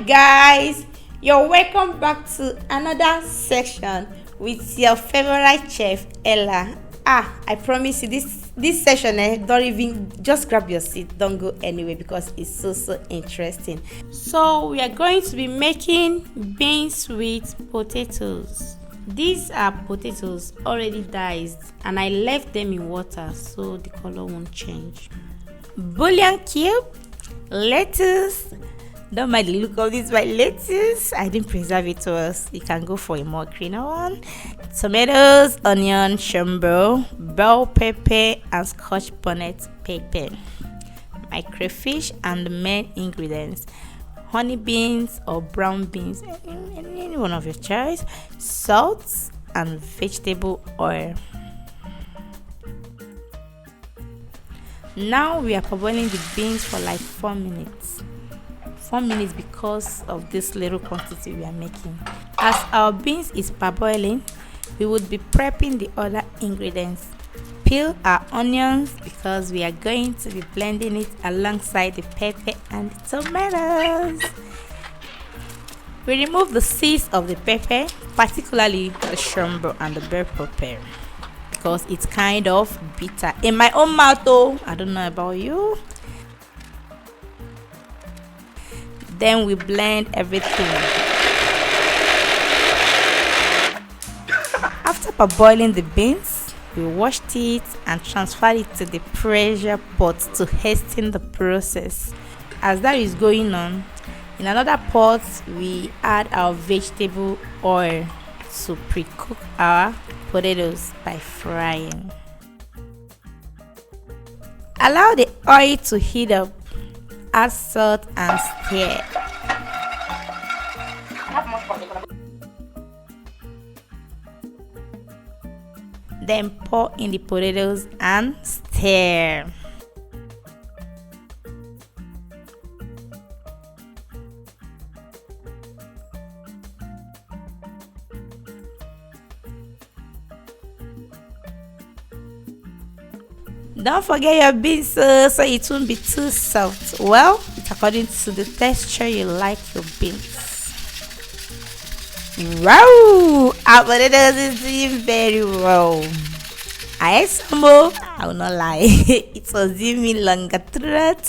Guys, you're welcome back to another section with your favorite chef Ella. I promise you this session, don't even just grab your seat, don't go anywhere because it's so interesting. So we are going to be making beans with potatoes. These are potatoes already diced and I left them in water so the color won't change. Bullion cube, lettuce. Don't mind the look of this, my lettuce. I didn't preserve it to us. You can go for a more greener one. Tomatoes, onion, shombo, bell pepper, and Scotch bonnet pepper. My crayfish and the main ingredients: honey beans or brown beans, any one of your choice. Salt and vegetable oil. Now we are parboiling the beans for like 4 minutes. 4 minutes because of this little quantity we are making. As our beans is parboiling, we would be prepping the other ingredients. Peel our onions because we are going to be blending it alongside the pepper and the tomatoes. We remove the seeds of the pepper, particularly the shombo and the bell pepper, because it's kind of bitter in my own mouth though. I don't know about you. Then we blend everything. After parboiling the beans, we washed it and transferred it to the pressure pot to hasten the process. As that is going on, in another pot we add our vegetable oil to pre-cook our potatoes by frying. Allow the oil to heat up. Add salt and stir. Then pour in the potatoes and stir. Don't forget your beans so it won't be too soft. Well, it's according to the texture you like your beans. Wow! Our potatoes is doing very well. I ate some more. I will not lie. It was giving me longer throat.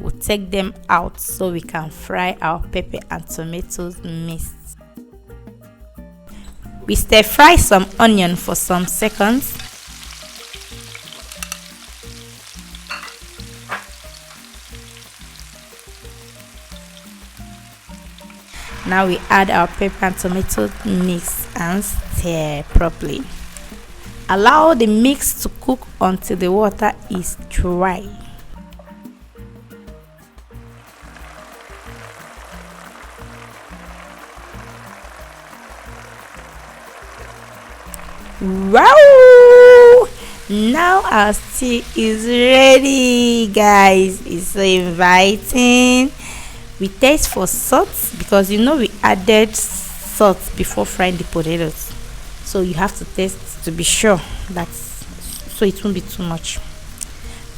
We'll take them out so we can fry our pepper and tomatoes mixed. We stir fry some onion for some seconds. Now we add our pepper and tomato mix and stir properly. Allow the mix to cook until the water is dry. Wow! Now our stew is ready, guys. It's so inviting. We taste for salt because you know we added salt before frying the potatoes, so you have to taste to be sure that so it won't be too much.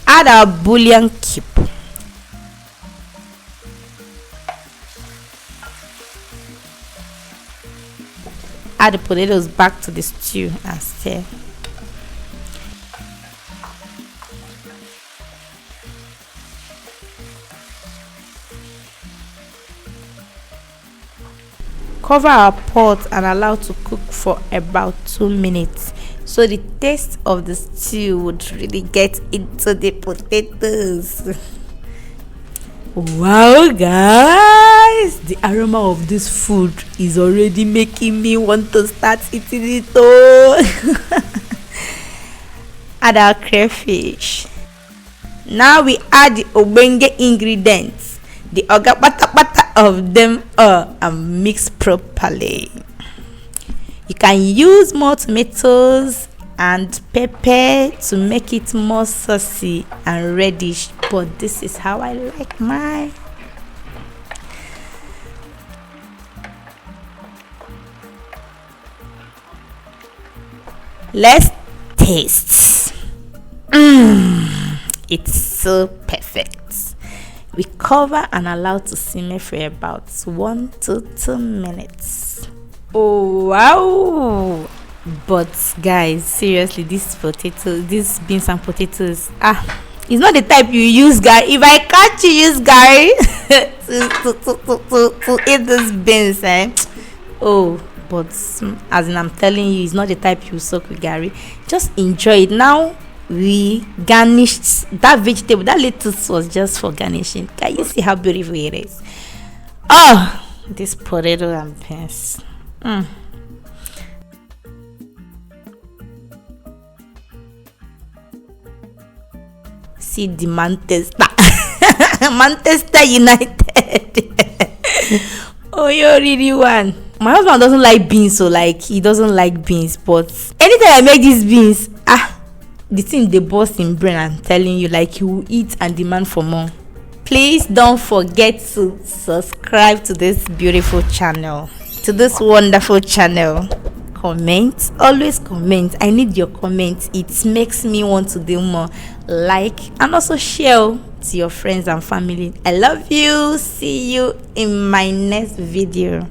Add our bullion cube. Add the potatoes back to the stew and stir. Cover our pot and allow to cook for about 2 minutes so the taste of the stew would really get into the potatoes. Wow, guys, the aroma of this food is already making me want to start eating it all. Add our crayfish. Now we add the obenge ingredients. The oga pata of them all and mix properly. You can use more tomatoes and pepper to make it more saucy and reddish, but this is how I like mine. Let's taste. It's so perfect. We cover and allow to simmer for about 1 to 2 minutes. Oh wow! But guys, seriously, these beans and potatoes, it's not the type you use, guy. If I catch you use Gary to eat these beans, oh, but as in I'm telling you, it's not the type you soak with Gary. Just enjoy it. Now we garnished that vegetable. That lettuce was just for garnishing. Can you see how beautiful it is? Oh, this potato and beans. See the Manchester Manchester United. Oh, you really one. My husband doesn't like beans, so like he doesn't like beans. But anytime I make these beans, the thing they burst in brain. I'm telling you, like you will eat and demand for more. Please don't forget to subscribe to this beautiful channel, to this wonderful channel. Comment, always comment. I need your comments. It makes me want to do more. Like and also share to your friends and family. I love you. See you in my next video.